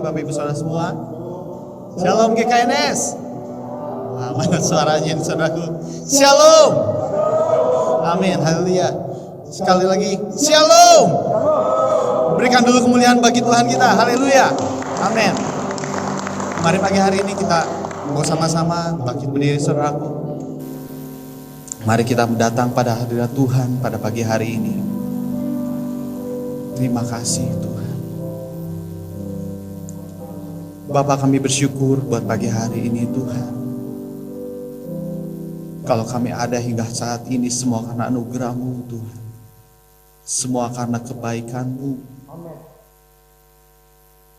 Bapak Ibu Saudara semua. Shalom GKNS. Mana suaranya ini saudaraku? Shalom. Amin, haleluya. Sekali lagi, shalom. Berikan dulu kemuliaan bagi Tuhan kita, haleluya. Amin. Mari pagi hari ini kita bersama-sama bangkit berdiri saudaraku. Mari kita datang pada hadirat Tuhan pada pagi hari ini. Terima kasih Tuhan. Bapak, kami bersyukur buat pagi hari ini Tuhan. Kalau kami ada hingga saat ini semua karena anugerah-Mu Tuhan. Semua karena kebaikan-Mu.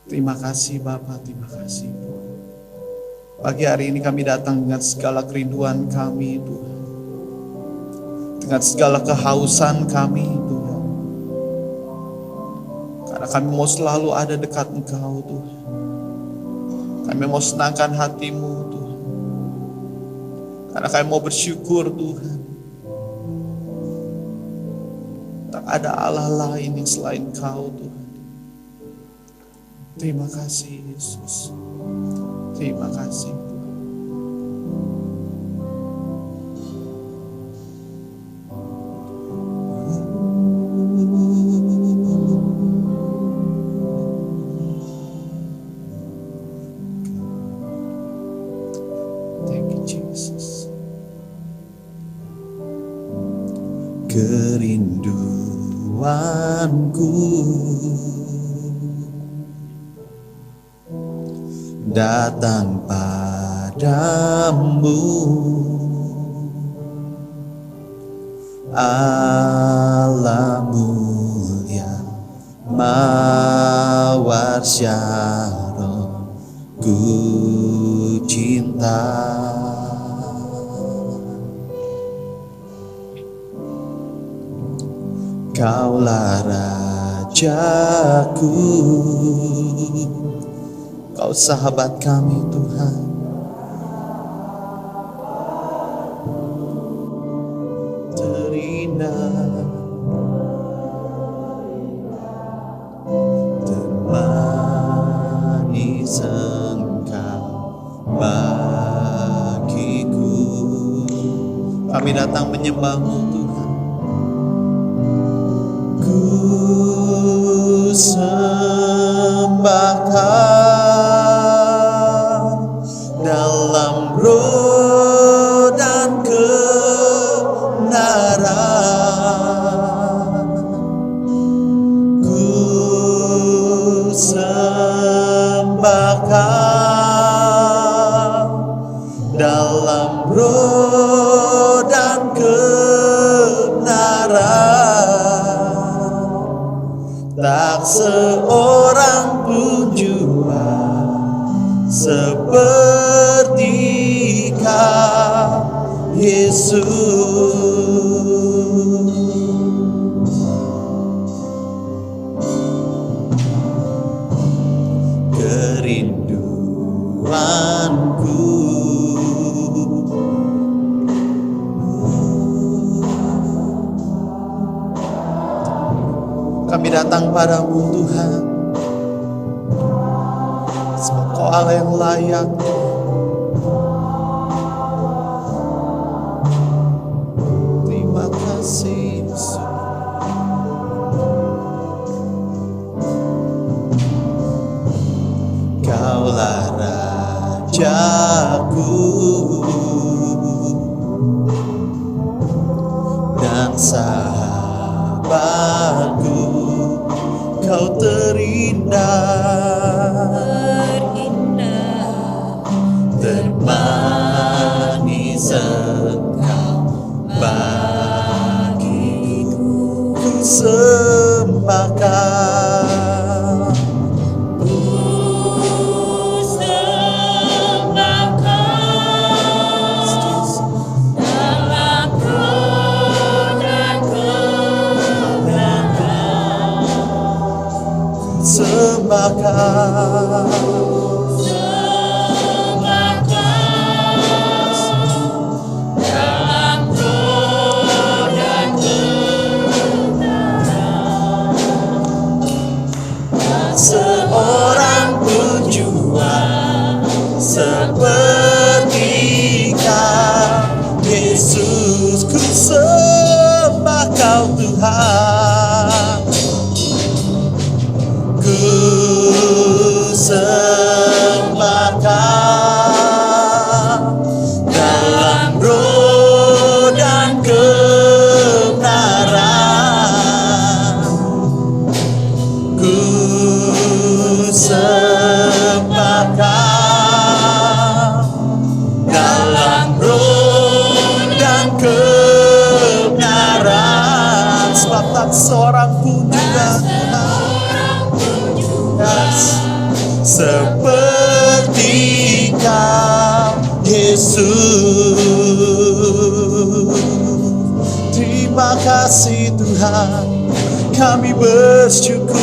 Terima kasih Bapak, terima kasih Tuhan. Pagi hari ini kami datang dengan segala kerinduan kami Tuhan. Dengan segala kehausan kami Tuhan. Karena kami mau selalu ada dekat Engkau Tuhan. Kami mau senangkan hati-Mu Tuhan. Karena kami mau bersyukur Tuhan. Tak ada Allah lain yang selain Kau Tuhan. Terima kasih Yesus. Terima kasih Tuhan. Kerinduanku datang padamu, Allah mulia mawar syarah ku cinta. Kaulah Rajaku, Kau sahabat kami Tuhan. Terindah, termanis Engkau bagiku. Kami datang menyembah-Mu Tuhan. Ku sembah Kau dalam roh dan kebenaran. Ku sembah Kau dalam roh dan kebenaran. Tak seorang pun jua seperti Kau, Yesus. Kerinduanku kami datang padamu Tuhan. Sebab Kau Allah yang layak. Terima kasih Yesus. Kaulah Rajaku dan sahabatku. Kau terindah, termanis Engkau bagiku. Ku sembah Kau, Ku sembah Kau dalam roh dan kebenaran. sembah Kau. Sembah Kau dalam roh dan kebenaran. Tak seorang pun seperti Kau Yesus. Terima kasih Tuhan, kami bersyukur,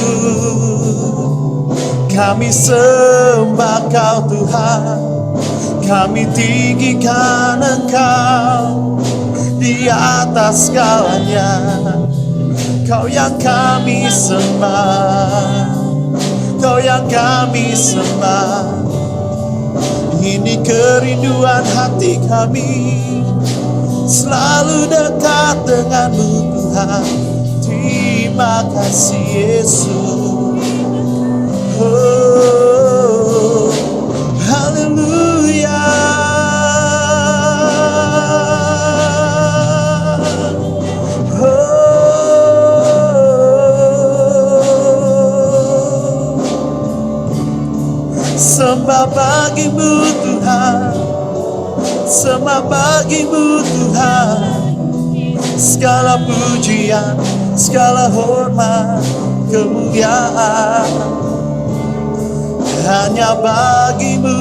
kami sembah Kau Tuhan, kami tinggikan Engkau di atas segalanya. Kau yang kami sembah, Kau yang kami sembah. Ini kerinduan hati kami, selalu dekat dengan-Mu Tuhan. Terima kasih Yesus. Oh, haleluya. Sembah bagi-Mu Tuhan, sembah bagi-Mu Tuhan. Segala pujian, segala hormat, kemuliaan hanya bagi-Mu.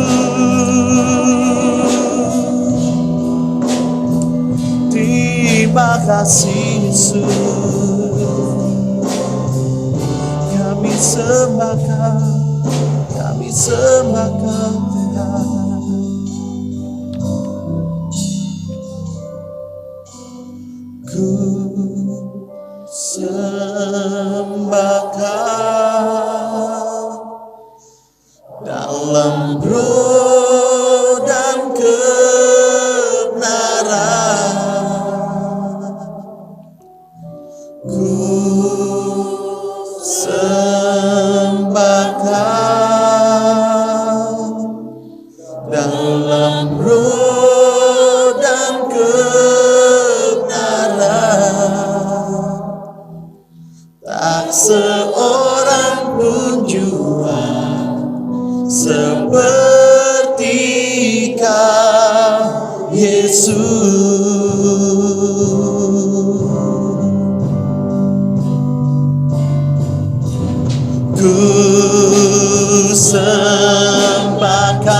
Terima kasih Yesus, kami sembah Kau, kami sembah Kau Tuhan. Ku sembah Kau dalam roh dan kebenaran. Ku sembah Kau dalam roh dan kebenaran. Tak seorang pun jua seperti Kau Yesus. Ku sembah Kau.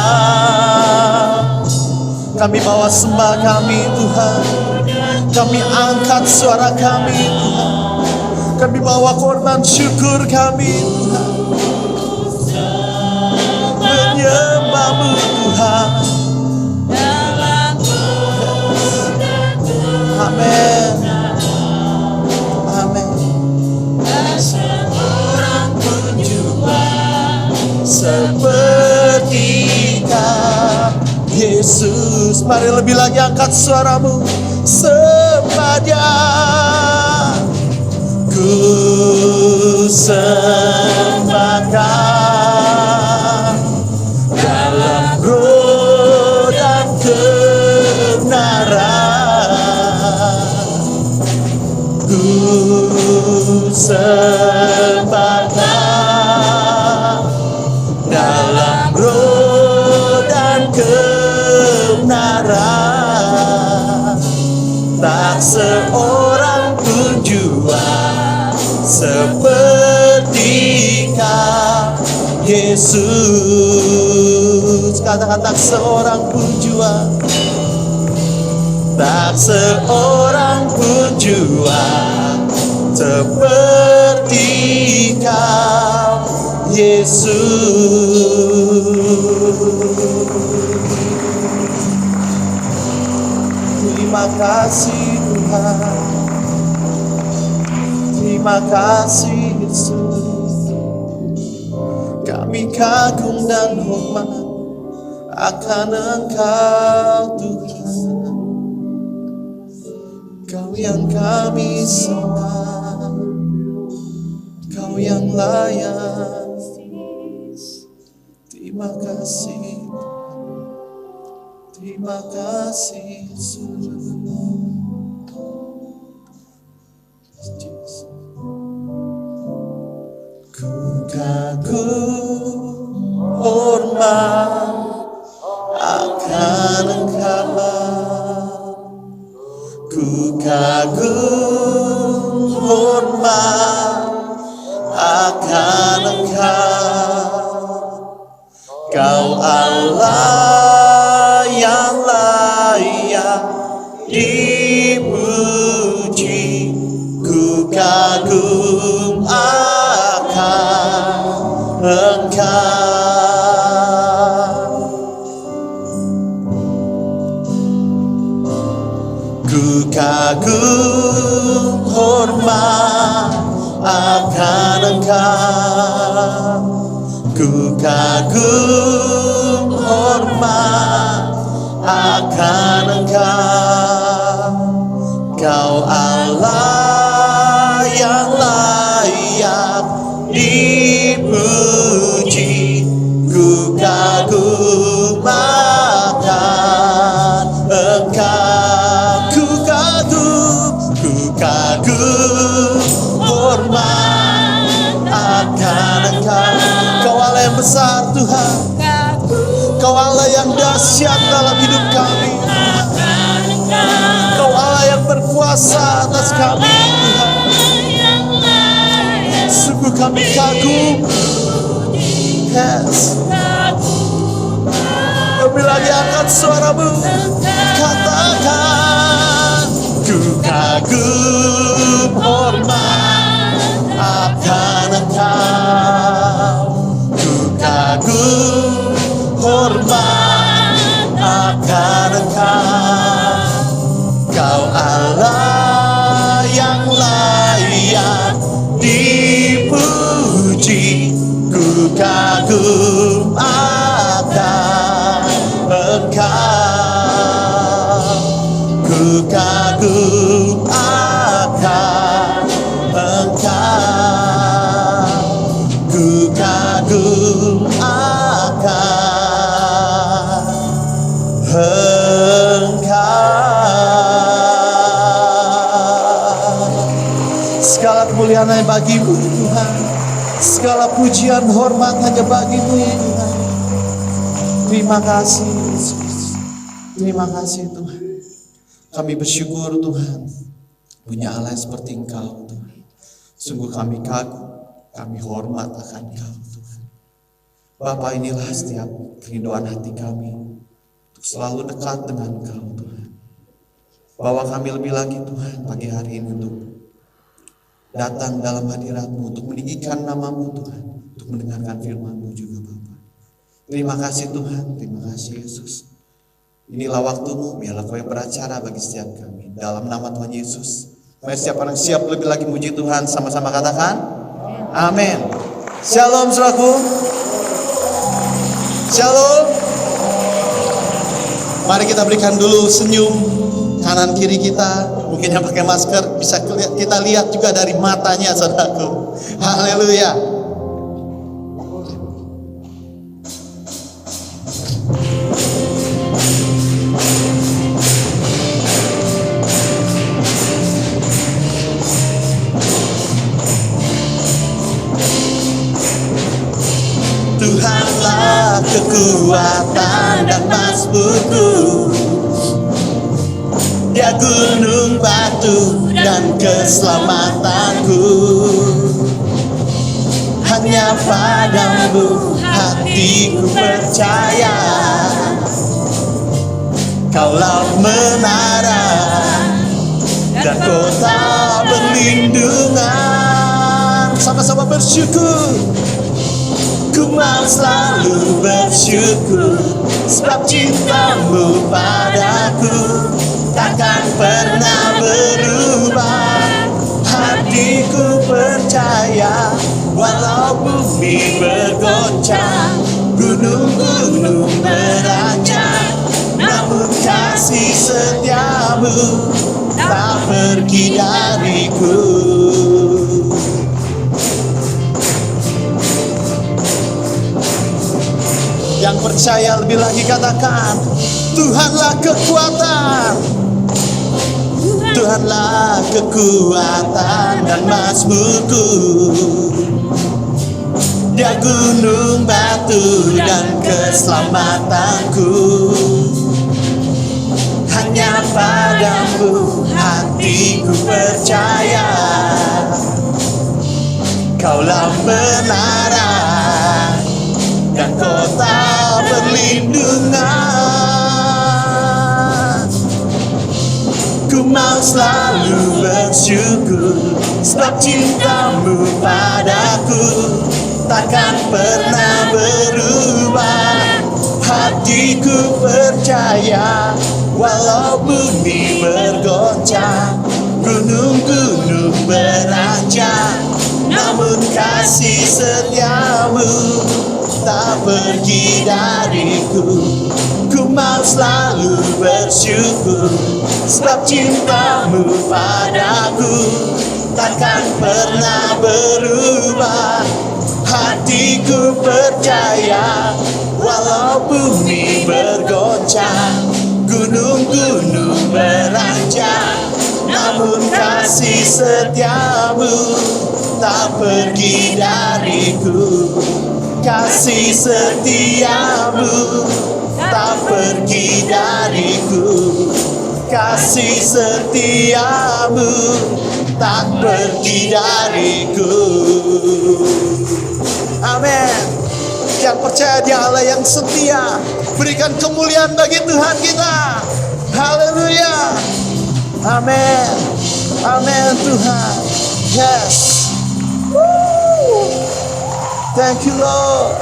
Kami bawa sembah kami Tuhan, kami angkat suara kami Tuhan, kami bawa korban syukur kami Tuhan, menyembah-Mu Tuhan. Amin, amin. Seorang pun jua seperti Kau Yesus. Mari lebih lagi angkat suaramu, sembah Dia. Ku sembah Kau dalam roh dan kebenaran. Ku sembah Kau dalam roh dan kebenaran. Tak seorang pun jua seperti Kau Yesus. Katakan tak seorang pun jua, tak seorang pun jua seperti Kau Yesus. Terima kasih Tuhan, terima kasih Yesus. Kami kagum dan hormat akan Engkau Tuhan. Kau yang kami sembah, Kau yang layak. Terima kasih, terima kasih Yesus. Ku kagum hormat akan Engkau. Ku kagum hormat akan Engkau. Kau Allah yang layak dipuji, ku kagum akan Engkau. Ku kagum hormat akan Engkau. Ku kagum hormat akan Engkau. Kau Allah yang layak dipuji, ku kagum akan Engkau. Ku kagum hormat akan Engkau. Kau Allah yang besar Tuhan, Kau Allah yang dahsyat dalam hidup kami. Kau Allah yang berkuasa atas kami Tuhan. Sungguh kami kagum. Yes. Lebih lagi angkat suaramu, katakan, ku kagum hormat akan Engkau. Ku kagum hormat akan Engkau. Kau Allah yang layak dipuji, ku kagum akan Engkau. Ku kagum akan Engkau. Ku kagum akan Engkau. Segala kemuliaan hanya bagi-Mu Tuhan. Segala pujian hormat hanya bagi-Mu Tuhan. Terima kasih Yesus. Terima kasih Tuhan. Kami bersyukur Tuhan, punya Allah seperti Engkau Tuhan. Sungguh kami kagum, kami hormat akan Engkau Tuhan. Bapa, inilah setiap kerinduan hati kami untuk selalu dekat dengan Engkau Tuhan. Bawa kami lebih lagi Tuhan pagi hari ini untuk datang dalam hadirat-Mu, untuk meninggikan nama-Mu Tuhan, untuk mendengarkan firman-Mu juga Bapa. Terima kasih Tuhan, terima kasih Yesus. Inilah waktu-Mu, biarlah Kau yang beracara bagi setiap kami. Dalam nama Tuhan Yesus, mari setiap orang siap lebih lagi muji Tuhan, sama-sama katakan, amin. Shalom saudaraku. Shalom. Mari kita berikan dulu senyum kanan kiri kita. Mungkin yang pakai masker bisa kita lihat juga dari matanya saudaraku. Haleluya. Tuhanlah kekuatan dan mazmurku, Dia gunung batu dan keselamatanku. Hanya padamu hatiku percaya, Kaulah menara dan kota perlindungan. Sama-sama bersyukur. Ku mau selalu bersyukur, sebab cinta-Mu padaku takkan pernah berubah. Hatiku percaya, walau bumi bergoncang, gunung-gunung beranjak, namun kasih setia-Mu tak pergi dariku. Yang percaya lebih lagi katakan, Tuhanlah kekuatan, Tuhanlah kekuatan dan mazmurku. Dia gunung batu dan keselamatanku. Hanya padamu hatiku percaya, Kaulah menara dan kota selalu bersyukur, sebab cintamu padaku takkan pernah berubah. Hatiku percaya, walau bumi bergoncang, gunung-gunung beranjak, namun kasih setiamu tak pergi dariku. Ku mau selalu bersyukur, sebab cintamu padaku takkan pernah berubah. Hatiku percaya, walau bumi bergoncang, gunung-gunung beranjak, namun kasih setiamu tak pergi dariku. Kasih setiamu tak pergi dariku. Kasih setiamu tak pergi dariku. Amin. Yang percaya Dia Allah yang setia, berikan kemuliaan bagi Tuhan kita. Haleluya. Amin. Amin Tuhan. Yes. Woo. Thank you Lord.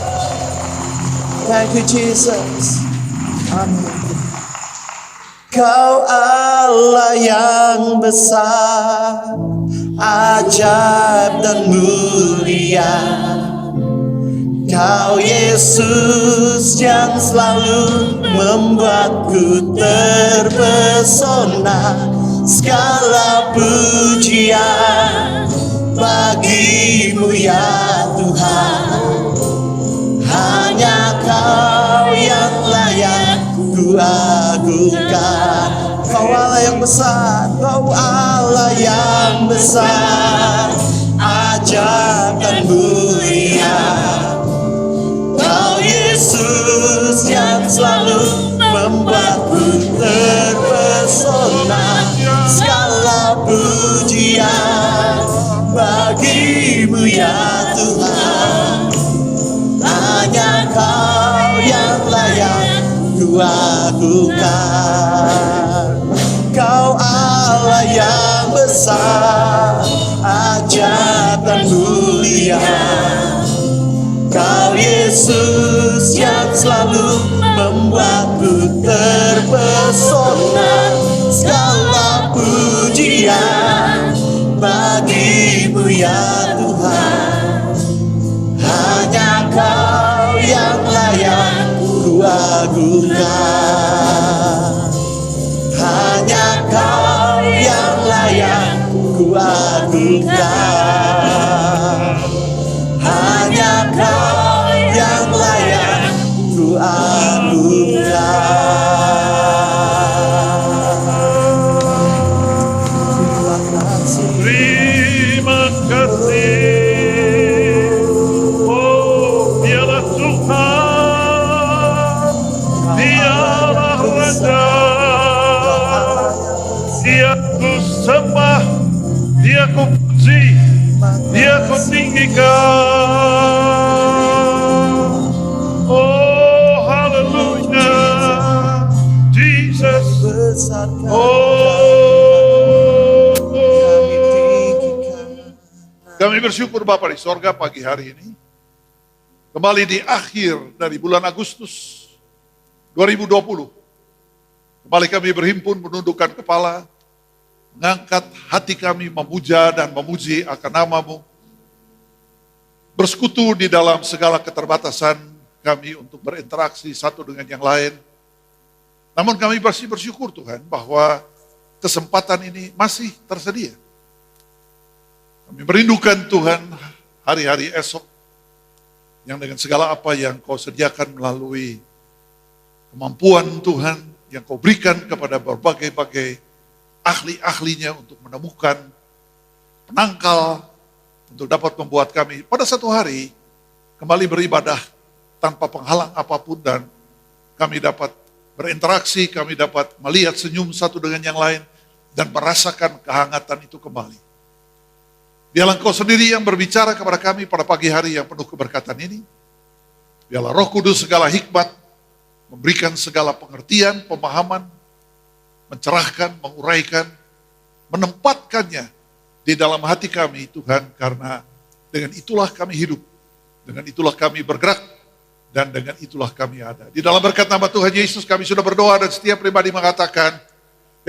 Thank you Jesus. Amin. Kau Allah yang besar, ajaib dan mulia. Kau Yesus yang selalu membuatku terpesona. Segala pujian bagimu ya Tuhan. Hanya Kau yang layak ku agungkan. Kau Allah yang besar, Kau Allah yang besar, ajaib dan mulia. Kau Yesus yang selalu membuatku terpesona. Segala pujian bagimu ya Tuhan. Hanya Kau yang layak ku agungkan. Kau Allah yang besar, ajaib dan mulia. Kau Yesus yang selalu membuatku terpesona. Segala pujian bagimu ya Tuhan. Hanya Kau yang layak ku agungkan. Hanya Kau yang layak ku agungkan. Hanya Kau yang layak ku agungkan. Terima kasih. Oh, Dialah Tuhan, Dialah Raja. Dia ku sembah, Dia ku puji, Dia ku tinggikan. Oh, haleluya, Jesus. Kami bersyukur Bapa di sorga pagi hari ini. Kembali di akhir dari bulan Agustus 2020. Kembali kami berhimpun menundukkan kepala, mengangkat hati kami memuja dan memuji akan nama-Mu. Bersekutu di dalam segala keterbatasan kami untuk berinteraksi satu dengan yang lain. Namun kami masih bersyukur Tuhan bahwa kesempatan ini masih tersedia. Kami merindukan Tuhan hari-hari esok yang dengan segala apa yang Kau sediakan melalui kemampuan Tuhan yang Kau berikan kepada berbagai-bagai ahli-ahlinya untuk menemukan penangkal untuk dapat membuat kami pada satu hari kembali beribadah tanpa penghalang apapun dan kami dapat berinteraksi, kami dapat melihat senyum satu dengan yang lain dan merasakan kehangatan itu kembali. Biarlah Engkau sendiri yang berbicara kepada kami pada pagi hari yang penuh keberkatan ini. Biarlah Roh Kudus segala hikmat, memberikan segala pengertian, pemahaman, mencerahkan, menguraikan, menempatkannya di dalam hati kami Tuhan, karena dengan itulah kami hidup, dengan itulah kami bergerak, dan dengan itulah kami ada. Di dalam berkat nama Tuhan Yesus kami sudah berdoa, dan setiap pribadi mengatakan,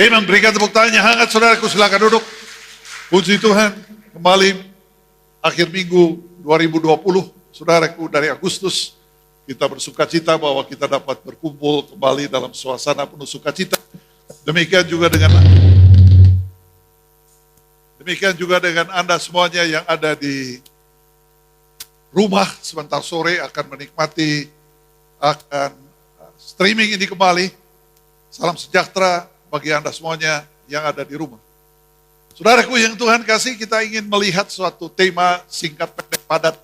amin. Berikan tepuk tangan yang hangat, saudaraku, silakan duduk. Puji Tuhan, kembali akhir minggu 2020, saudaraku, dari Agustus, kita bersuka cita bahwa kita dapat berkumpul kembali dalam suasana penuh sukacita. Demikian juga dengan Anda semuanya yang ada di rumah sebentar sore akan menikmati streaming ini kembali. Salam sejahtera bagi Anda semuanya yang ada di rumah. Saudaraku yang Tuhan kasih, kita ingin melihat suatu tema singkat pendek padat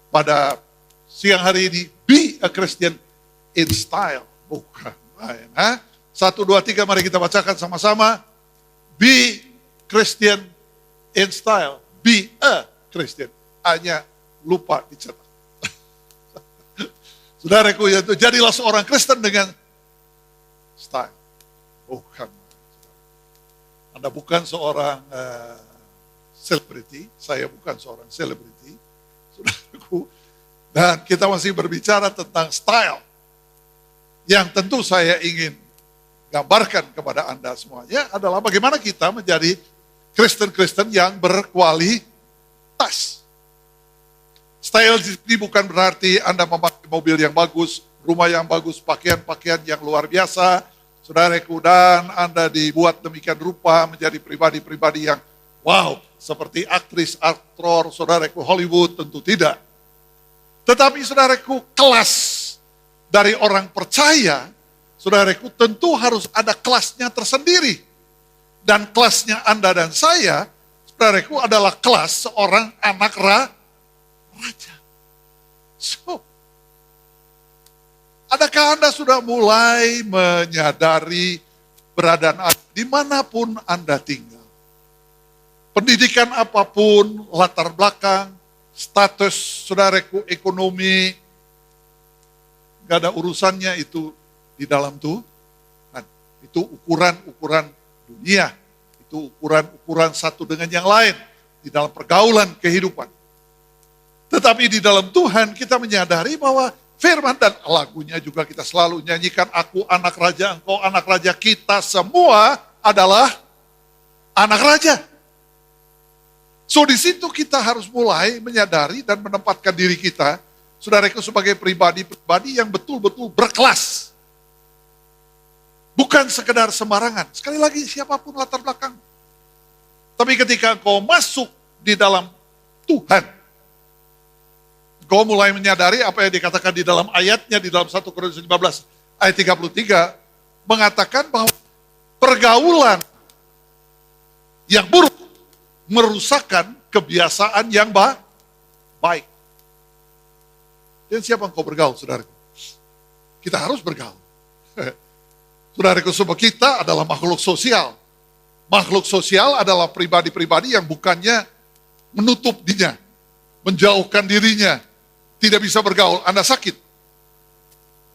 pada siang hari ini. Be a Christian in style. Bukan main. 1, 2, 3 mari kita bacakan sama-sama. Be Christian in style. Be a Christian. Hanya lupa dicetak. Saudaraku, yaitu jadilah seorang Kristen dengan style. Bukan. Anda bukan seorang selebriti, saya bukan seorang selebriti, saudaraku. Dan kita masih berbicara tentang style. Yang tentu saya ingin gambarkan kepada Anda semuanya adalah bagaimana kita menjadi Kristen-Kristen yang berkualitas. Style ini bukan berarti Anda memakai mobil yang bagus, rumah yang bagus, pakaian-pakaian yang luar biasa, saudaraku, dan Anda dibuat demikian rupa menjadi pribadi-pribadi yang wow, seperti aktris, aktor, saudaraku, Hollywood, tentu tidak. Tetapi saudaraku, kelas dari orang percaya, saudaraku, tentu harus ada kelasnya tersendiri. Dan kelasnya Anda dan saya, saudaraku, adalah kelas seorang anak raja. So, adakah Anda sudah mulai menyadari keberadaan Anda dimanapun Anda tinggal? Pendidikan apapun, latar belakang, status saudaraku, ekonomi, gak ada urusannya itu di dalam Tuhan. Itu ukuran-ukuran dunia, itu ukuran-ukuran satu dengan yang lain di dalam pergaulan kehidupan. Tetapi di dalam Tuhan kita menyadari bahwa firman dan lagunya juga kita selalu nyanyikan, aku anak raja, engkau anak raja, kita semua adalah anak raja. So di situ kita harus mulai menyadari dan menempatkan diri kita, saudaraku, sebagai pribadi-pribadi yang betul-betul berkelas. Bukan sekedar sembarangan. Sekali lagi, siapapun latar belakang. Tapi ketika engkau masuk di dalam Tuhan, kau mulai menyadari apa yang dikatakan di dalam ayatnya, di dalam 1 Korintus 15 ayat 33, mengatakan bahwa pergaulan yang buruk merusakkan kebiasaan yang baik. Dan siapa engkau bergaul, saudaraku? Kita harus bergaul. Saudaraku, sebab kita adalah makhluk sosial. Makhluk sosial adalah pribadi-pribadi yang bukannya menutup dirinya, menjauhkan dirinya, tidak bisa bergaul, Anda sakit.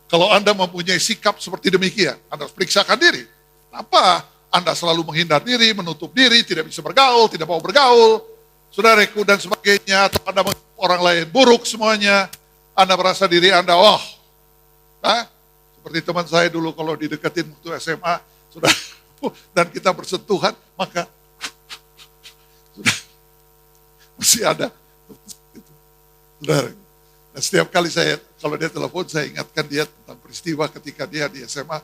Kalau Anda mempunyai sikap seperti demikian, Anda harus periksakan diri. Apa Anda selalu menghindar diri, menutup diri, tidak bisa bergaul, tidak mau bergaul, saudaraku, dan sebagainya, atau Anda menganggap orang lain buruk semuanya, Anda merasa diri Anda, seperti teman saya dulu kalau dideketin waktu SMA, sudah, dan kita bersentuhan, maka sudah masih ada. Saudara. Dan setiap kali kalau dia telepon, saya ingatkan dia tentang peristiwa ketika dia di SMA.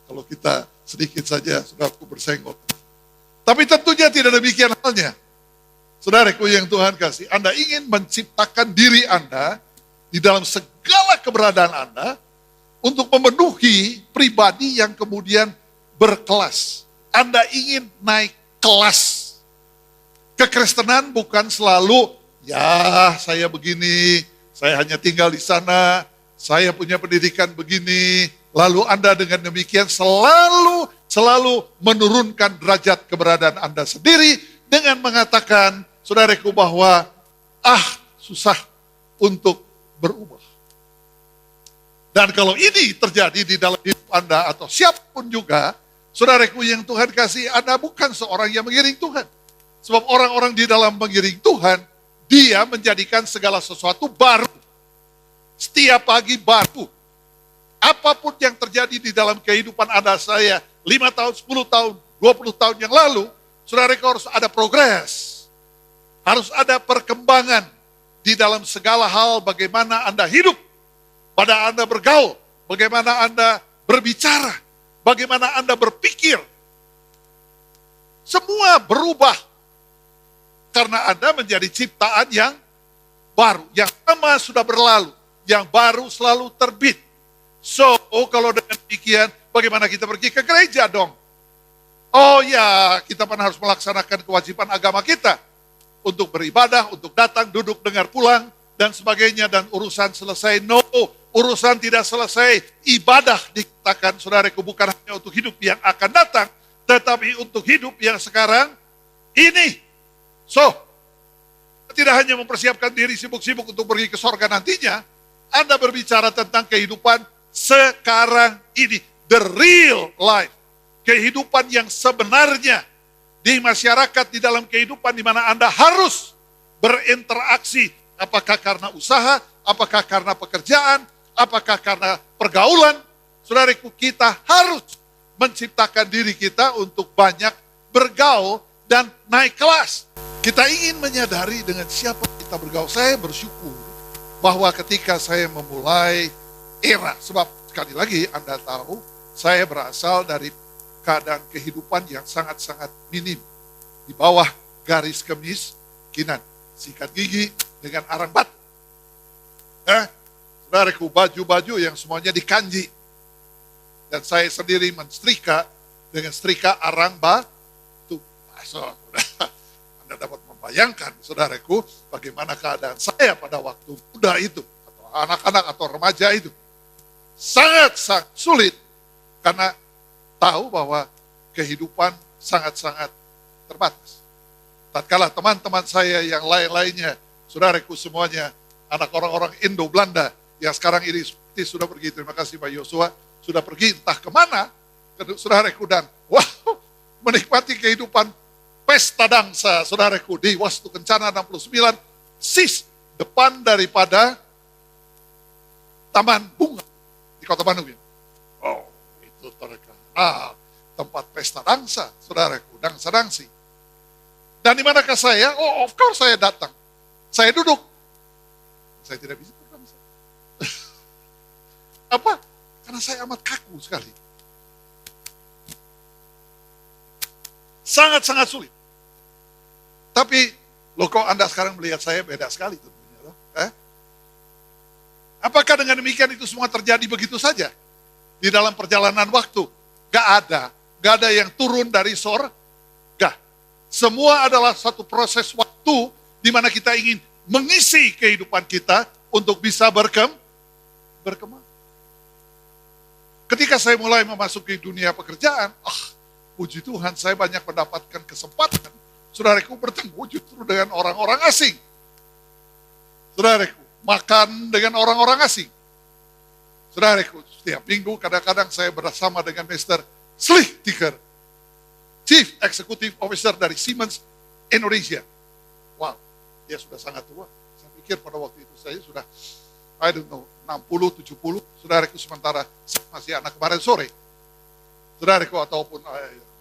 Kalau kita sedikit saja, saudaraku, bersenggol. Tapi tentunya tidak demikian halnya. Saudaraku yang Tuhan kasih, Anda ingin menciptakan diri Anda di dalam segala keberadaan Anda untuk memenuhi pribadi yang kemudian berkelas. Anda ingin naik kelas. Kekristenan bukan selalu, ya saya begini, saya hanya tinggal di sana, saya punya pendidikan begini, lalu Anda dengan demikian selalu menurunkan derajat keberadaan Anda sendiri dengan mengatakan, saudaraku, bahwa susah untuk berubah. Dan kalau ini terjadi di dalam hidup Anda atau siapapun juga, Saudaraku yang Tuhan kasih, Anda bukan seorang yang mengiring Tuhan. Sebab orang-orang di dalam mengiring Tuhan, dia menjadikan segala sesuatu baru. Setiap pagi baru. Apapun yang terjadi di dalam kehidupan Anda, saya 5 tahun, 10 tahun, 20 tahun yang lalu, saudaraku harus ada progres. Harus ada perkembangan di dalam segala hal bagaimana Anda hidup, pada Anda bergaul, bagaimana Anda berbicara, bagaimana Anda berpikir. Semua berubah karena Anda menjadi ciptaan yang baru. Yang lama sudah berlalu, yang baru selalu terbit. So, kalau dengan demikian, bagaimana kita pergi ke gereja dong? Oh ya, kita kan harus melaksanakan kewajiban agama kita. Untuk beribadah, untuk datang, duduk, dengar, pulang, dan sebagainya, dan urusan selesai. No, urusan tidak selesai. Ibadah dikatakan, saudaraku, bukan hanya untuk hidup yang akan datang, tetapi untuk hidup yang sekarang ini. So, tidak hanya mempersiapkan diri sibuk-sibuk untuk pergi ke sorga nantinya, Anda berbicara tentang kehidupan sekarang ini. The real life. Kehidupan yang sebenarnya di masyarakat, di dalam kehidupan di mana Anda harus berinteraksi. Apakah karena usaha, apakah karena pekerjaan, apakah karena pergaulan. Saudaraku, kita harus menciptakan diri kita untuk banyak bergaul dan naik kelas. Kita ingin menyadari dengan siapa kita bergaul. Saya bersyukur bahwa ketika saya memulai era, sebab sekali lagi Anda tahu, saya berasal dari keadaan kehidupan yang sangat-sangat minim. Di bawah garis kemiskinan. Sikat gigi dengan arang batu. Saudaraku, baju-baju yang semuanya dikanji. Dan saya sendiri mensetrika dengan setrika arang batu. Anda dapat membayangkan, saudaraku, bagaimana keadaan saya pada waktu muda itu. Atau anak-anak atau remaja itu. Sangat-sangat sulit. Karena tahu bahwa kehidupan sangat-sangat terbatas. Tatkala teman-teman saya yang lain-lainnya, saudaraku semuanya, anak orang-orang Indo-Belanda, yang sekarang ini seperti sudah pergi, terima kasih Pak Yosua, sudah pergi entah kemana, saudaraku, dan wow, menikmati kehidupan pesta dansa, saudaraku, di Wastu Kencana 69, sis, depan daripada Taman Bunga, di Kota Bandung. Oh, itu terkenal. Tempat pesta dansa, saudaraku, dansa-dansi. Dan di manakah saya? Oh, of course saya datang. Saya duduk. Saya tidak bisa berdansa. Apa? Karena saya amat kaku sekali. Sangat-sangat sulit. Tapi, loh kok Anda sekarang melihat saya beda sekali tentunya. Loh. Apakah dengan demikian itu semua terjadi begitu saja? Di dalam perjalanan waktu? Gak ada yang turun dari sorga. Semua adalah satu proses waktu di mana kita ingin mengisi kehidupan kita untuk bisa berkembang. Ketika saya mulai memasuki dunia pekerjaan, puji Tuhan saya banyak mendapatkan kesempatan. Saudaraku, bertemu justru dengan orang-orang asing. Saudaraku, makan dengan orang-orang asing. Saudaraku, setiap minggu kadang-kadang saya bersama dengan Mr. Slichtiker, Chief Executive Officer dari Siemens Indonesia. Wow, dia sudah sangat tua. Saya pikir pada waktu itu saya sudah, 60, 70. Saudaraku, sementara saya masih anak kemarin sore. Saudaraku, ataupun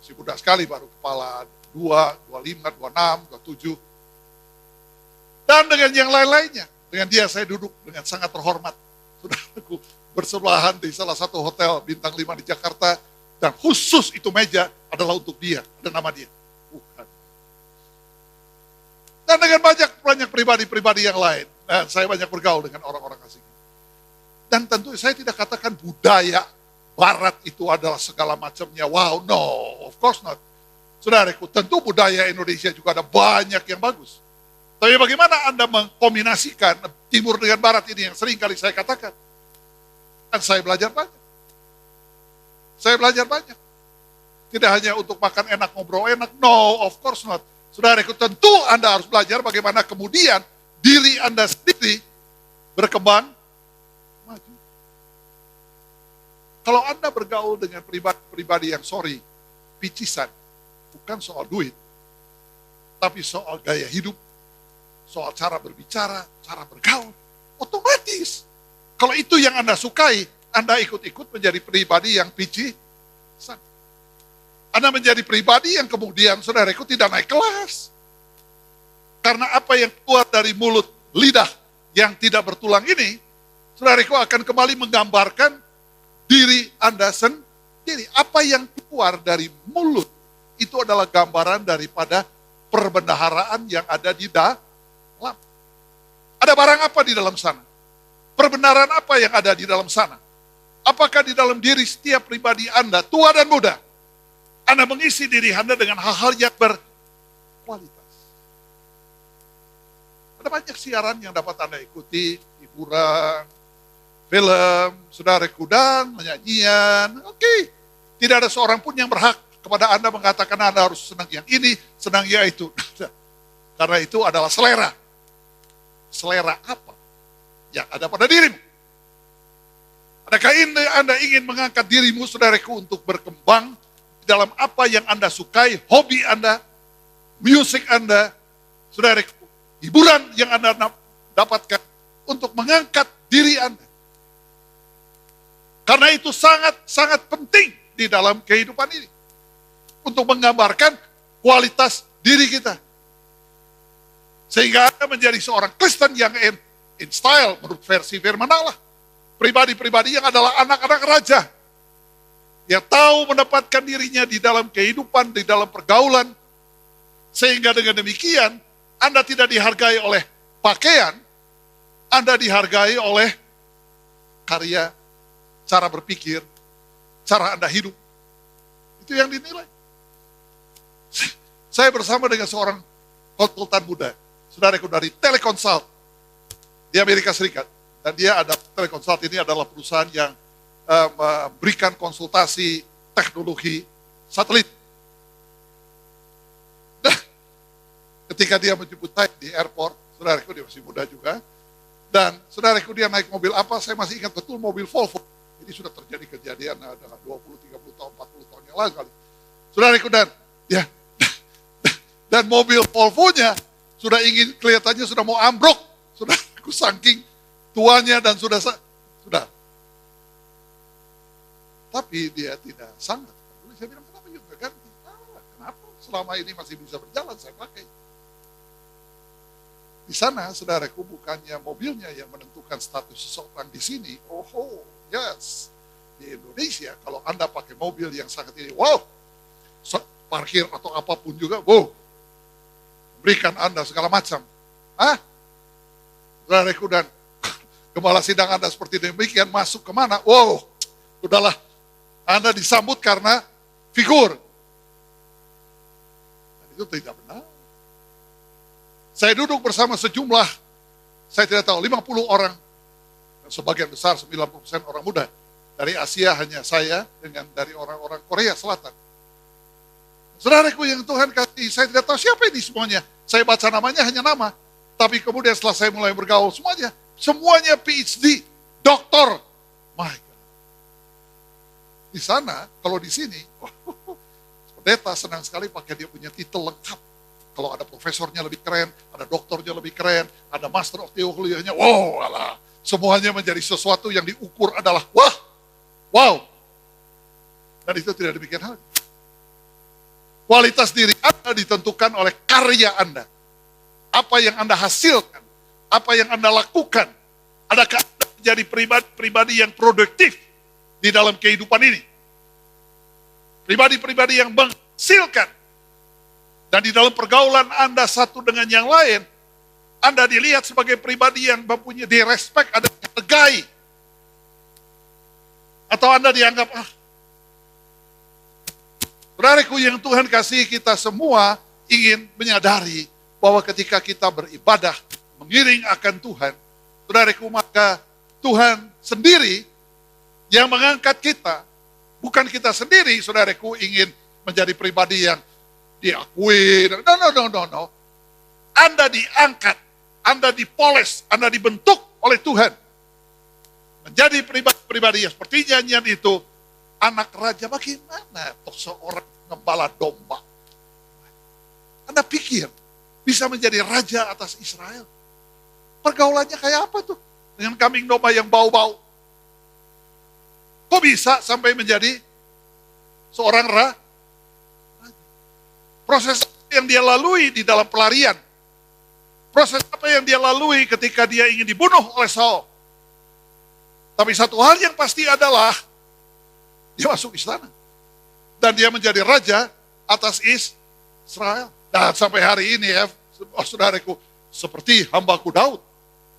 si muda sekali, baru kepala 2, 25, 26, 27. Dan dengan yang lain-lainnya. Dengan dia saya duduk dengan sangat terhormat. Saudaraku, bersebelahan di salah satu hotel bintang 5 di Jakarta. Dan khusus itu meja adalah untuk dia, ada nama dia. Bukan. Dan dengan banyak pribadi-pribadi yang lain. Dan saya banyak bergaul dengan orang-orang asing. Dan tentu saya tidak katakan budaya Barat itu adalah segala macamnya. Wow, no, of course not. Saudaraku, tentu budaya Indonesia juga ada banyak yang bagus. Tapi bagaimana Anda mengkombinasikan Timur dengan Barat ini yang sering kali saya katakan. Dan saya belajar banyak. Saya belajar banyak. Tidak hanya untuk makan enak, ngobrol enak. No, of course not. Saudaraku, tentu Anda harus belajar bagaimana kemudian diri Anda sendiri berkembang maju. Kalau Anda bergaul dengan pribadi yang sorry, picisan, bukan soal duit, tapi soal gaya hidup, soal cara berbicara, cara bergaul, otomatis. Kalau itu yang Anda sukai, Anda ikut-ikut menjadi pribadi yang picisan. Anda menjadi pribadi yang kemudian saudaraku tidak naik kelas. Karena apa yang keluar dari mulut lidah yang tidak bertulang ini, saudaraku akan kembali menggambarkan diri Anda sendiri. Apa yang keluar dari mulut, itu adalah gambaran daripada perbendaharaan yang ada di dalam. Ada barang apa di dalam sana? Perbenaran apa yang ada di dalam sana? Apakah di dalam diri setiap pribadi Anda, tua dan muda, Anda mengisi diri Anda dengan hal-hal yang berkualitas? Ada banyak siaran yang dapat Anda ikuti, hiburan, film, saudaraku, dan penyanyian. Oke, tidak ada seorang pun yang berhak kepada Anda mengatakan Anda harus senang yang ini, senang yang itu. Karena itu adalah selera. Selera apa yang ada pada dirimu? Adakah Anda ingin mengangkat dirimu, saudaraku, untuk berkembang dalam apa yang Anda sukai, hobi Anda, musik Anda, saudaraku, hiburan yang Anda dapatkan untuk mengangkat diri Anda? Karena itu sangat-sangat penting di dalam kehidupan ini. Untuk menggambarkan kualitas diri kita. Sehingga Anda menjadi seorang Kristen yang in style menurut versi firman Allah. Pribadi-pribadi yang adalah anak-anak raja. Yang tahu menempatkan dirinya di dalam kehidupan, di dalam pergaulan. Sehingga dengan demikian, Anda tidak dihargai oleh pakaian, Anda dihargai oleh karya, cara berpikir, cara Anda hidup. Itu yang dinilai. Saya bersama dengan seorang konsultan muda, saudaraku, dari Teleconsult di Amerika Serikat. Dan dia ada, Teleconsult ini adalah perusahaan yang memberikan konsultasi teknologi satelit. Nah, ketika dia menjemput saya di airport, saudaraku, dia masih muda juga. Dan saudaraku, dia naik mobil apa, saya masih ingat betul, mobil Volvo. Ini sudah terjadi kejadian adalah 20, 30 tahun, 40 tahun yang lalu kali. Saudaraku, dan mobil Volvo-nya sudah ingin, kelihatannya sudah mau ambruk. Saudaraku, saking tuanya dan sudah. Tapi dia tidak sangat. Saya bilang, kenapa juga ganti? Kenapa? Selama ini masih bisa berjalan, saya pakai. Di sana, saudaraku, bukannya mobilnya yang menentukan status seseorang di sini. Oh, yes. Di Indonesia, kalau Anda pakai mobil yang sangat ini, wow, parkir atau apapun juga, wow, berikan Anda segala macam. Saudaraku, dan gembala sidang Anda seperti demikian, masuk kemana? Wow, udahlah, Anda disambut karena figur. Dan itu tidak benar. Saya duduk bersama sejumlah, saya tidak tahu, 50 orang, sebagian besar 90% orang muda. Dari Asia hanya saya dengan dari orang-orang Korea Selatan. Saudaraku yang Tuhan kasih, saya tidak tahu siapa ini semuanya. Saya baca namanya hanya nama. Tapi kemudian setelah saya mulai bergaul semuanya PhD, doktor. My God. Di sana, kalau di sini, pendeta senang sekali pakai dia punya titel lengkap. Kalau ada profesornya lebih keren, ada doktornya lebih keren, ada master of theology-nya, wow, alah. Semuanya menjadi sesuatu yang diukur adalah, wow. Dan itu tidak demikian hal. Kualitas diri Anda ditentukan oleh karya Anda. Apa yang Anda hasilkan, apa yang Anda lakukan. Adakah Anda menjadi pribadi yang produktif di dalam kehidupan ini? Pribadi-pribadi yang menghasilkan. Dan di dalam pergaulan Anda satu dengan yang lain, Anda dilihat sebagai pribadi yang mempunyai direspek, ada yang dihargai. Atau Anda dianggap, saudaraku yang Tuhan kasih, kita semua ingin menyadari bahwa ketika kita beribadah, mengiring akan Tuhan, saudaraku, maka Tuhan sendiri yang mengangkat kita. Bukan kita sendiri, saudaraku, ingin menjadi pribadi yang diakui. No. Anda diangkat, Anda dipoles, Anda dibentuk oleh Tuhan. Menjadi pribadi yang seperti nyanyian itu, anak raja. Bagaimana toh seorang pengembala domba. Anda pikir bisa menjadi raja atas Israel? Pergaulannya kayak apa tuh? Dengan kambing domba yang bau-bau. Kok bisa sampai menjadi seorang raja? Proses apa yang dia lalui di dalam pelarian? Proses apa yang dia lalui ketika dia ingin dibunuh oleh Saul? Tapi satu hal yang pasti adalah dia masuk istana. Dan dia menjadi raja atas Israel. Dan sampai hari ini ya, saudaraku, seperti hambaku Daud.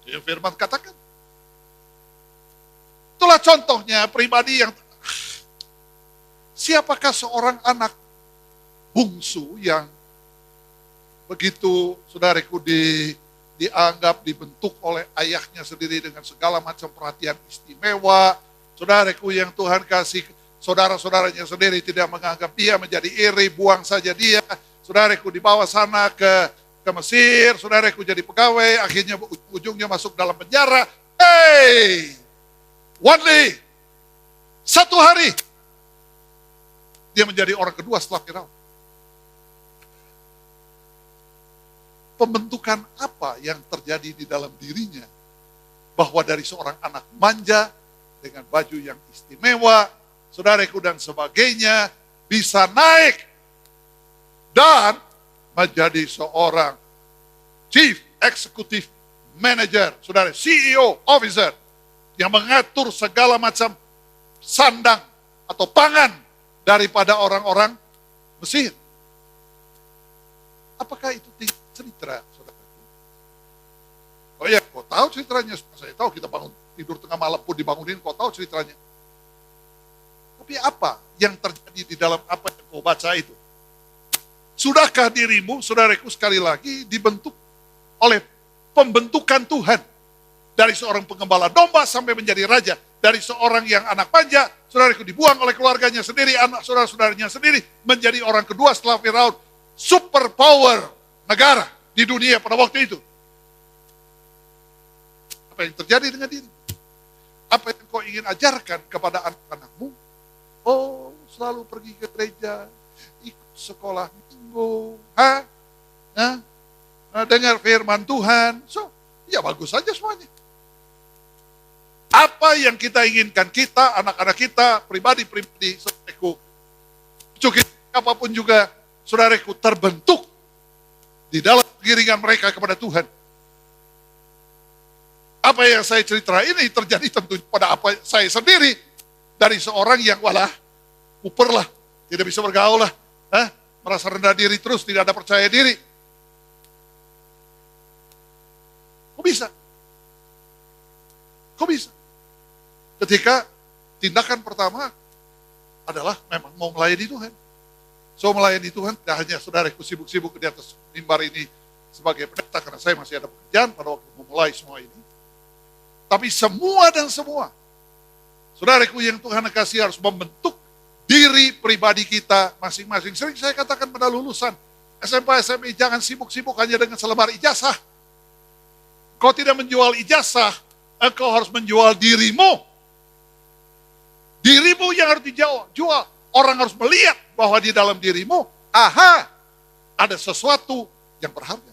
Yang firman katakan. Itulah contohnya pribadi yang, siapakah seorang anak bungsu yang begitu, saudaraku, dianggap, dibentuk oleh ayahnya sendiri dengan segala macam perhatian istimewa. Saudaraku yang Tuhan kasih, saudara-saudaranya sendiri tidak menganggap dia, menjadi iri, buang saja dia. Saudaraku dibawa sana ke Mesir, saudaraku jadi pegawai, akhirnya ujungnya masuk dalam penjara. Hey, one day, satu hari, dia menjadi orang kedua setelah Firaun. Pembentukan apa yang terjadi di dalam dirinya? Bahwa dari seorang anak manja, dengan baju yang istimewa, saudaraku dan sebagainya, bisa naik dan menjadi seorang Chief Executive Manager, saudara, CEO, Officer, yang mengatur segala macam sandang atau pangan daripada orang-orang Mesir. Apakah itu cerita, saudara? Oh ya, kau tahu ceritanya. Saya tahu kita bangun tidur tengah malam pun dibangunin, kau tahu ceritanya. Tapi apa yang terjadi di dalam apa yang kau baca itu? Sudahkah dirimu, saudaraku, sekali lagi dibentuk oleh pembentukan Tuhan? Dari seorang pengembala domba sampai menjadi raja. Dari seorang yang anak manja, saudaraku, dibuang oleh keluarganya sendiri, anak saudara-saudaranya sendiri, menjadi orang kedua setelah Firaun. Super power negara di dunia pada waktu itu. Apa yang terjadi dengan diri? Apa yang kau ingin ajarkan kepada anak-anakmu? Oh, selalu pergi ke gereja, ikut sekolah minggu, dengar firman Tuhan. So, ya bagus saja semuanya. Apa yang kita inginkan, kita, anak-anak kita, pribadi-pribadi, saudaraku, apapun juga, saudaraku, terbentuk di dalam pengiringan mereka kepada Tuhan. Apa yang saya cerita ini terjadi tentu pada apa saya sendiri, dari seorang yang walah, kuper lah, tidak bisa bergaul lah, merasa rendah diri terus, tidak ada percaya diri. Kok bisa? Kok bisa? Ketika tindakan pertama adalah memang mau melayani Tuhan. So melayani Tuhan tidak hanya saudaraku sibuk-sibuk di atas mimbar ini sebagai pendeta, karena saya masih ada pekerjaan pada waktu memulai semua ini. Tapi semua dan semua, saudaraku yang Tuhan kasih harus membentuk diri pribadi kita masing-masing. Sering saya katakan pada lulusan SMP, SMI, jangan sibuk-sibuk hanya dengan selebar ijazah. Kau tidak menjual ijazah, engkau harus menjual dirimu. Dirimu yang harus dijual. Orang harus melihat bahwa di dalam dirimu, ada sesuatu yang berharga.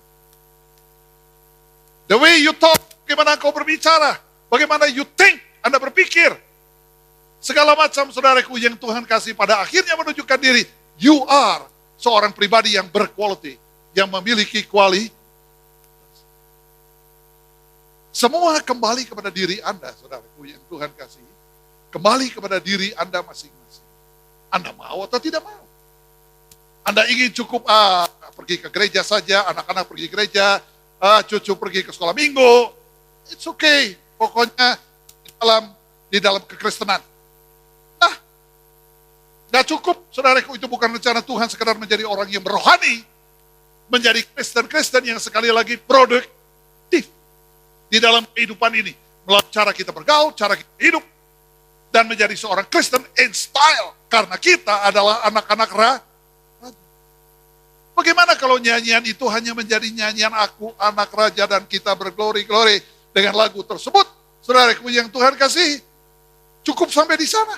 The way you talk, bagaimana kau berbicara, bagaimana you think, Anda berpikir. Segala macam saudaraku yang Tuhan kasih pada akhirnya menunjukkan diri, you are seorang pribadi yang berquality, yang memiliki kualitas. Semua kembali kepada diri Anda, saudaraku yang Tuhan kasih. Kembali kepada diri Anda masing-masing. Anda mau atau tidak mau? Anda ingin cukup pergi ke gereja saja, anak-anak pergi gereja, cucu pergi ke sekolah minggu. It's okay. Pokoknya di dalam kekristenan. Nah, gak cukup, saudaraku, itu bukan rencana Tuhan sekedar menjadi orang yang berrohani, menjadi Kristen-Kristen yang sekali lagi produktif di dalam kehidupan ini. Melalui cara kita bergaul, cara kita hidup, dan menjadi seorang Kristen in style. Karena kita adalah anak-anak raja. Bagaimana kalau nyanyian itu hanya menjadi nyanyian aku, anak raja, dan kita berglori-glori dengan lagu tersebut? Saudaraku yang Tuhan kasih, cukup sampai di sana.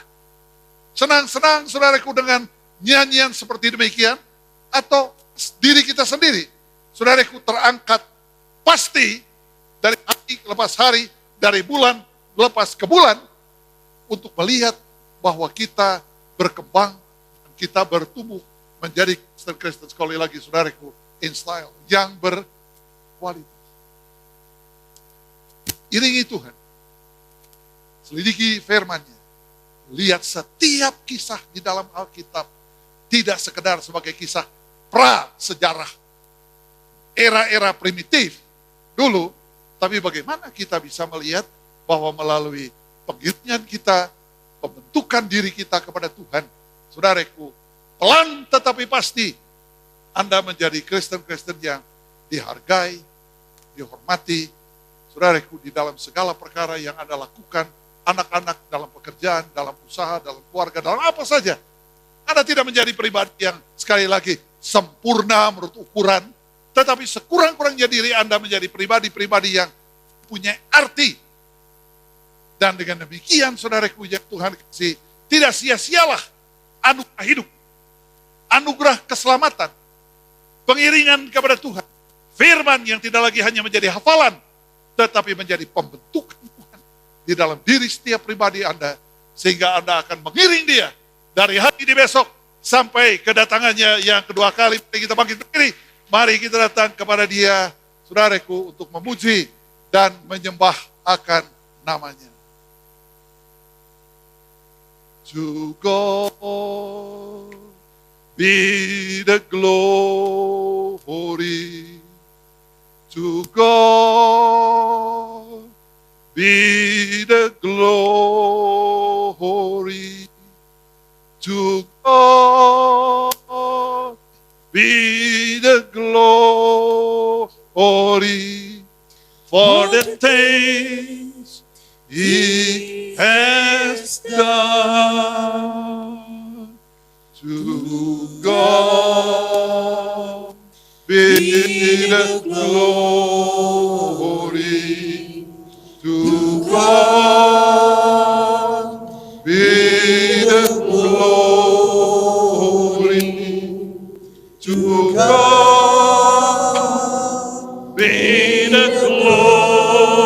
Senang-senang saudaraku dengan nyanyian seperti demikian, atau diri kita sendiri, saudaraku, terangkat pasti dari hari lepas hari, dari bulan lepas ke bulan, untuk melihat bahwa kita berkembang, kita bertumbuh menjadi Kristen sekali lagi, saudaraku, in style, yang berkualitas. Iringi Tuhan, selidiki firman-Nya, lihat setiap kisah di dalam Alkitab, tidak sekedar sebagai kisah pra-sejarah, era-era primitif dulu, tapi bagaimana kita bisa melihat bahwa melalui pengertian kita, pembentukan diri kita kepada Tuhan, saudaraku, pelan tetapi pasti, Anda menjadi Kristen-Kristen yang dihargai, dihormati, saudaraku, di dalam segala perkara yang Anda lakukan, anak-anak dalam pekerjaan, dalam usaha, dalam keluarga, dalam apa saja. Anda tidak menjadi pribadi yang sekali lagi sempurna menurut ukuran, tetapi sekurang-kurangnya diri Anda menjadi pribadi-pribadi yang punya arti. Dan dengan demikian, saudaraku yang Tuhan kasih, tidak sia-sialah anugerah hidup, anugerah keselamatan, pengiringan kepada Tuhan, firman yang tidak lagi hanya menjadi hafalan, tetapi menjadi pembentukan Tuhan di dalam diri setiap pribadi Anda, sehingga Anda akan mengiring dia dari hari ini besok sampai kedatangannya yang kedua kali. Kita bangkit berdiri, mari kita datang kepada dia, saudaraku, untuk memuji dan menyembah akan namanya. To God be the glory, to God be the glory, to God be the glory for the things He has done. To God be the glory. To God be the glory. To God be the glory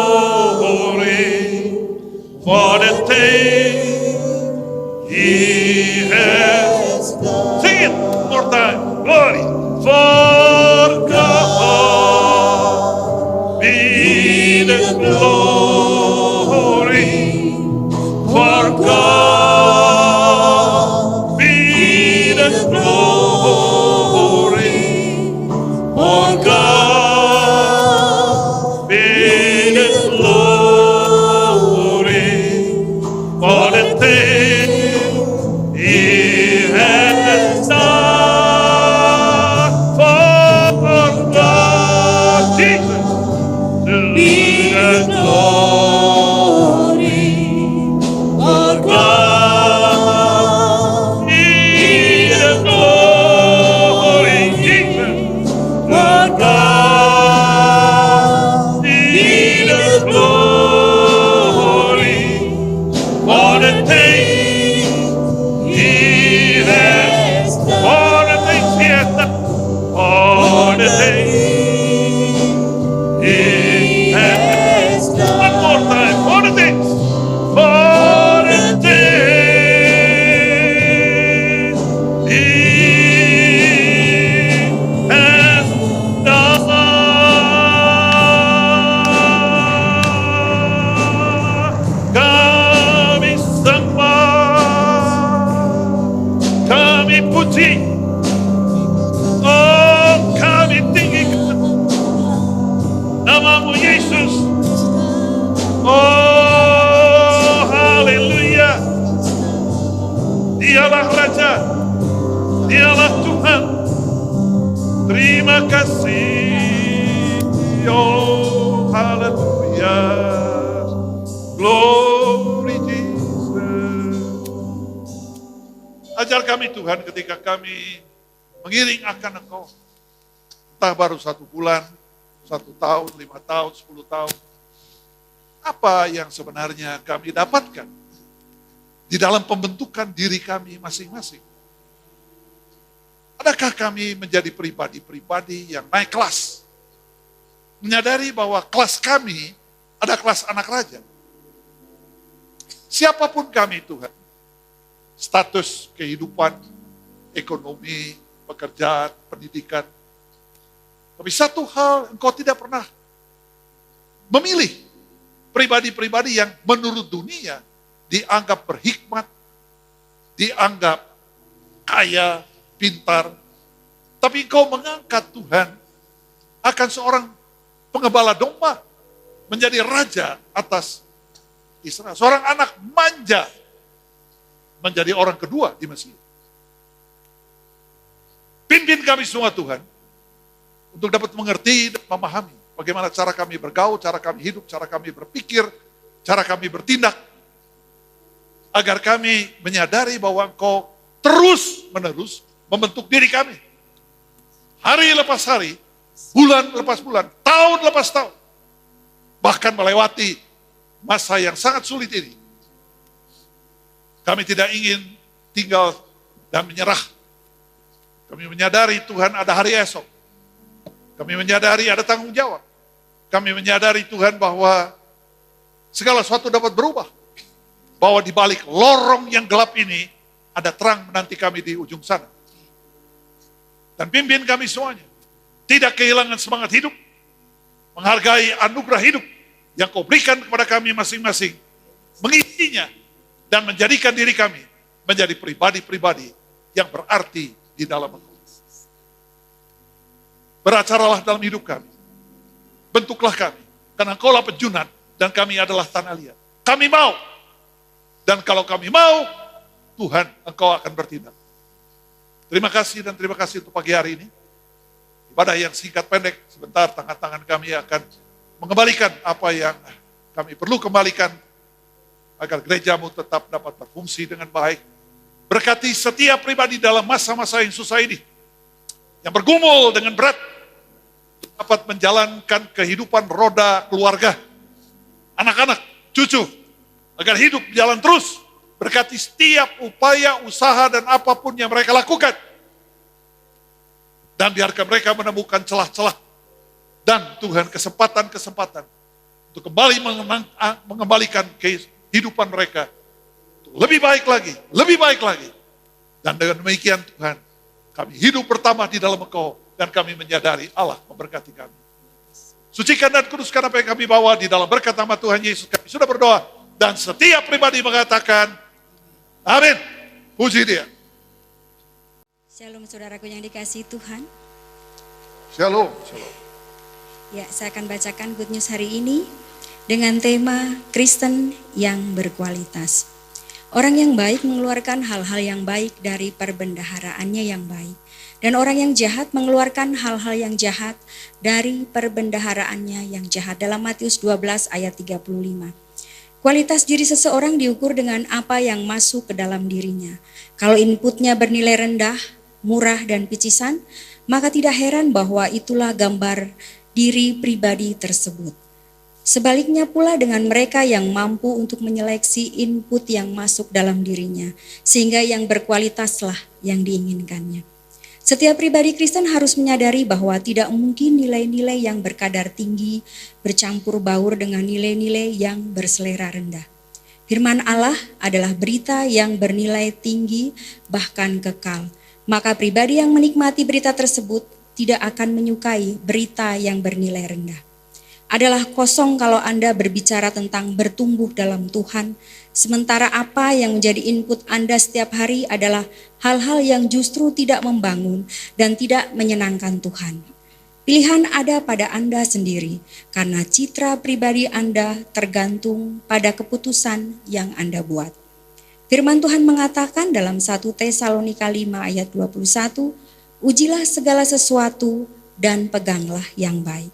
for the things He has done. Sing it one more time. Glory. For God be the glory. For God be the glory. For God be the glory. For the things He has done. For God, Jesus, to be the glory. For God be the glory, Jesus. For God be the glory. For the things He has done. For the things He has done. For the things He has done. One more time. For the things. For the things He has done. Kami sembah, kami puji, oh kami tinggikan namamu Yesus. Oh haleluya, dialah Raja, dialah Tuhan. Terima kasih, oh haleluya, glory Jesus. Ajar kami Tuhan ketika kami mengiring akan Engkau, entah baru 1 bulan, 1 tahun, 5 tahun, 10 tahun, apa yang sebenarnya kami dapatkan di dalam pembentukan diri kami masing-masing. kami menjadi pribadi-pribadi yang naik kelas. Menyadari bahwa kelas kami ada kelas anak raja. Siapapun kami Tuhan, status kehidupan, ekonomi, pekerjaan, pendidikan. Tapi satu hal Engkau tidak pernah memilih pribadi-pribadi yang menurut dunia dianggap berhikmat, dianggap kaya, pintar. Tapi Engkau mengangkat Tuhan akan seorang pengembala domba menjadi raja atas Israel. Seorang anak manja menjadi orang kedua di Mesir. Pimpin kami semua Tuhan untuk dapat mengerti dan memahami bagaimana cara kami bergaul, cara kami hidup, cara kami berpikir, cara kami bertindak. Agar kami menyadari bahwa Engkau terus-menerus membentuk diri kami. Hari lepas hari, bulan lepas bulan, tahun lepas tahun. Bahkan melewati masa yang sangat sulit ini. Kami tidak ingin tinggal dan menyerah. Kami menyadari Tuhan ada hari esok. Kami menyadari ada tanggung jawab. Kami menyadari Tuhan bahwa segala sesuatu dapat berubah. Bahwa di balik lorong yang gelap ini ada terang menanti kami di ujung sana. Dan pimpin kami semuanya. Tidak kehilangan semangat hidup. Menghargai anugerah hidup yang Kau berikan kepada kami masing-masing. Mengisinya dan menjadikan diri kami menjadi pribadi-pribadi yang berarti di dalam Engkau. Beracaralah dalam hidup kami. Bentuklah kami. Karena Engkaulah penjunat dan kami adalah tanah liat. Kami mau. Dan kalau kami mau, Tuhan Engkau akan bertindak. Terima kasih dan terima kasih untuk pagi hari ini. Ibadah yang singkat pendek, sebentar tangan-tangan kami akan mengembalikan apa yang kami perlu kembalikan agar gerejamu tetap dapat berfungsi dengan baik. Berkati setiap pribadi dalam masa-masa yang susah ini, yang bergumul dengan berat, dapat menjalankan kehidupan roda keluarga, anak-anak, cucu, agar hidup jalan terus. Berkati setiap upaya, usaha, dan apapun yang mereka lakukan. Dan biarkan mereka menemukan celah-celah. Dan Tuhan kesempatan-kesempatan untuk kembali mengembalikan kehidupan mereka. Lebih baik lagi, lebih baik lagi. Dan dengan demikian Tuhan, kami hidup pertama di dalam Engkau. Dan kami menyadari Allah memberkati kami. Sucikan dan kuduskan apa yang kami bawa di dalam berkat nama Tuhan Yesus. Kami sudah berdoa. Dan setiap pribadi mengatakan, amin. Puji Dia. Shalom saudaraku yang dikasihi Tuhan. Shalom. Shalom. Ya, saya akan bacakan Good News hari ini dengan tema Kristen yang berkualitas. Orang yang baik mengeluarkan hal-hal yang baik dari perbendaharaannya yang baik. Dan orang yang jahat mengeluarkan hal-hal yang jahat dari perbendaharaannya yang jahat. Dalam Matius 12 ayat 35. Kualitas diri seseorang diukur dengan apa yang masuk ke dalam dirinya. Kalau inputnya bernilai rendah, murah dan picisan, maka tidak heran bahwa itulah gambar diri pribadi tersebut. Sebaliknya pula dengan mereka yang mampu untuk menyeleksi input yang masuk dalam dirinya, sehingga yang berkualitaslah yang diinginkannya. Setiap pribadi Kristen harus menyadari bahwa tidak mungkin nilai-nilai yang berkadar tinggi bercampur baur dengan nilai-nilai yang berselera rendah. Firman Allah adalah berita yang bernilai tinggi bahkan kekal. Maka pribadi yang menikmati berita tersebut tidak akan menyukai berita yang bernilai rendah. Adalah kosong kalau Anda berbicara tentang bertumbuh dalam Tuhan, sementara apa yang menjadi input Anda setiap hari adalah hal-hal yang justru tidak membangun dan tidak menyenangkan Tuhan. Pilihan ada pada Anda sendiri, karena citra pribadi Anda tergantung pada keputusan yang Anda buat. Firman Tuhan mengatakan dalam 1 Tesalonika 5 ayat 21, ujilah segala sesuatu dan peganglah yang baik.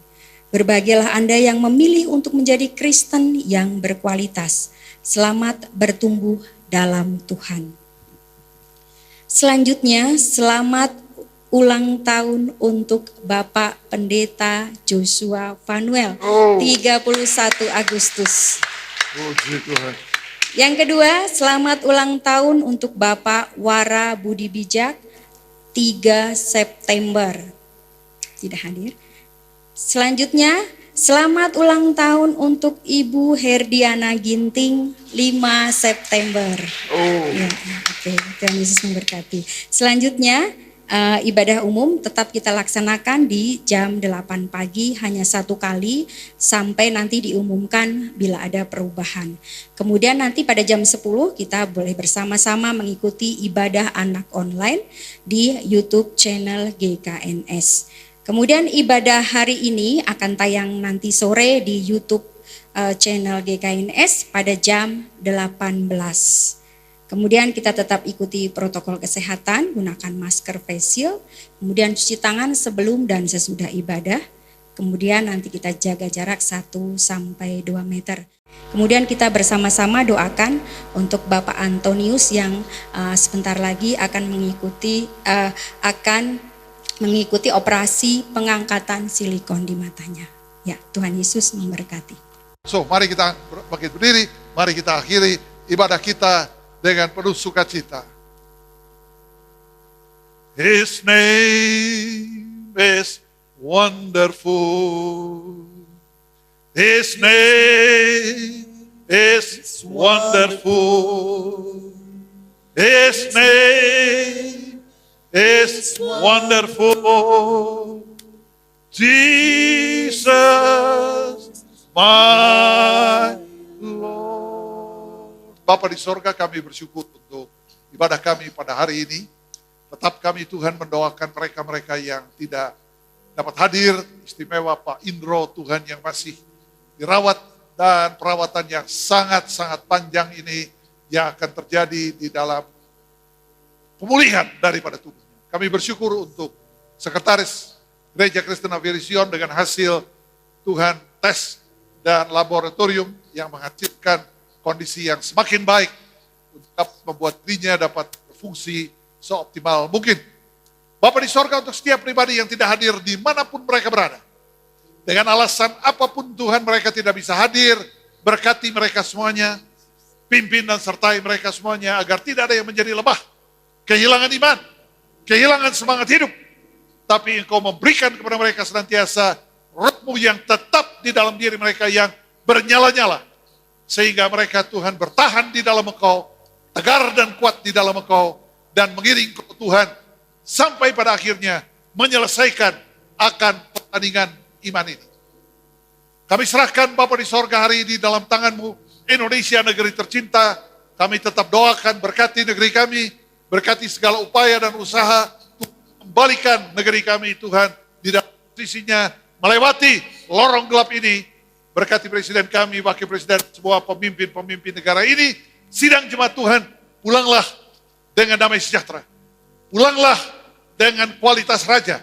Berbahagialah Anda yang memilih untuk menjadi Kristen yang berkualitas. Selamat bertumbuh dalam Tuhan. Selanjutnya, selamat ulang tahun untuk Bapak Pendeta Joshua Vanuel, 31 Agustus. Puji Tuhan. Yang kedua, selamat ulang tahun untuk Bapak Wara Budi Bijak, 3 September. Tidak hadir. Selanjutnya, selamat ulang tahun untuk Ibu Herdiana Ginting 5 September. Ya, oke, Tuhan Yesus memberkati. Selanjutnya, ibadah umum tetap kita laksanakan di jam 8 pagi hanya 1 kali sampai nanti diumumkan bila ada perubahan. Kemudian nanti pada jam 10 kita boleh bersama-sama mengikuti ibadah anak online di YouTube channel GKNS. Kemudian ibadah hari ini akan tayang nanti sore di YouTube channel GKNS pada jam 18. Kemudian kita tetap ikuti protokol kesehatan, gunakan masker face shield, kemudian cuci tangan sebelum dan sesudah ibadah. Kemudian nanti kita jaga jarak 1 sampai 2 meter. Kemudian kita bersama-sama doakan untuk Bapak Antonius yang sebentar lagi akan mengikuti operasi pengangkatan silikon di matanya. Ya, Tuhan Yesus memberkati. So, mari kita bangkit berdiri, mari kita akhiri ibadah kita dengan penuh sukacita. His name is wonderful. His name is wonderful. His name is wonderful. Jesus, my Lord. Bapa di sorga, kami bersyukur untuk ibadah kami pada hari ini. Tetap kami Tuhan mendoakan mereka-mereka yang tidak dapat hadir, istimewa Pak Indro Tuhan yang masih dirawat dan perawatan yang sangat-sangat panjang ini yang akan terjadi di dalam pemulihan daripada tubuhnya. Kami bersyukur untuk Sekretaris Gereja Kristen Aviation dengan hasil Tuhan tes dan laboratorium yang menghasilkan kondisi yang semakin baik untuk membuat dirinya dapat berfungsi seoptimal mungkin. Bapa di sorga, untuk setiap pribadi yang tidak hadir dimanapun mereka berada, dengan alasan apapun Tuhan mereka tidak bisa hadir, berkati mereka semuanya, pimpin dan sertai mereka semuanya agar tidak ada yang menjadi lemah, kehilangan iman, kehilangan semangat hidup, tapi Engkau memberikan kepada mereka senantiasa roh-Mu yang tetap di dalam diri mereka yang bernyala-nyala, sehingga mereka Tuhan bertahan di dalam Engkau, tegar dan kuat di dalam Engkau, dan mengiring ke Tuhan, sampai pada akhirnya menyelesaikan akan pertandingan iman ini. Kami serahkan Bapa di sorga hari ini dalam tangan-Mu, Indonesia negeri tercinta. Kami tetap doakan, berkati negeri kami, berkati segala upaya dan usaha, kembalikan negeri kami Tuhan di dalam posisinya melewati lorong gelap ini. Berkati presiden kami, wakil presiden, semua pemimpin-pemimpin negara ini, sidang jemaat Tuhan, pulanglah dengan damai sejahtera. Pulanglah dengan kualitas raja.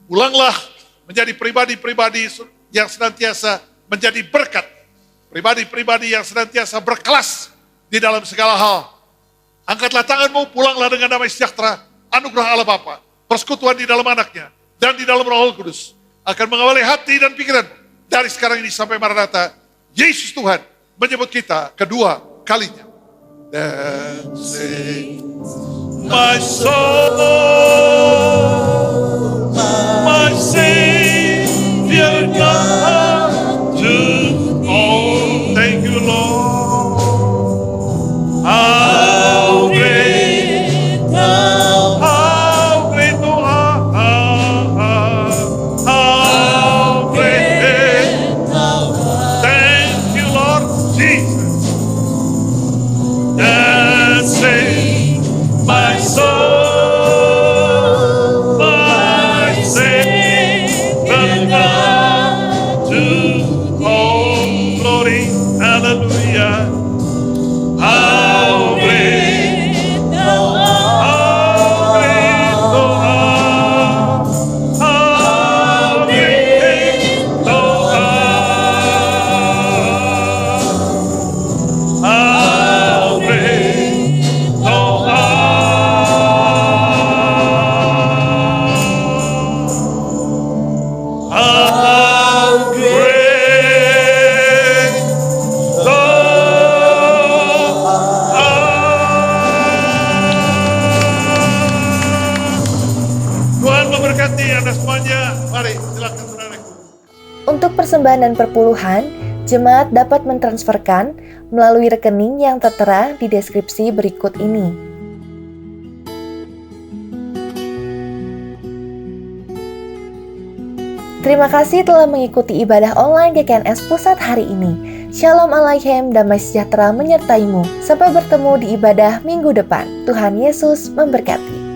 Pulanglah menjadi pribadi-pribadi yang senantiasa menjadi berkat. Pribadi-pribadi yang senantiasa berkelas di dalam segala hal. Angkatlah tanganmu, pulanglah dengan damai sejahtera. Anugerah Allah Bapa, persekutuan di dalam anaknya, dan di dalam Roh Kudus akan mengawali hati dan pikiran. Dari sekarang ini sampai Maranatha, Yesus Tuhan menyebut kita kedua kalinya. Dan sing my soul, my Savior God, to all. Thank you, Lord. How great thou art. My soul Untuk persembahan dan perpuluhan, jemaat dapat mentransferkan melalui rekening yang tertera di deskripsi berikut ini. Terima kasih telah mengikuti ibadah online GKNS Pusat hari ini. Shalom Aleichem, damai sejahtera menyertaimu. Sampai bertemu di ibadah minggu depan. Tuhan Yesus memberkati.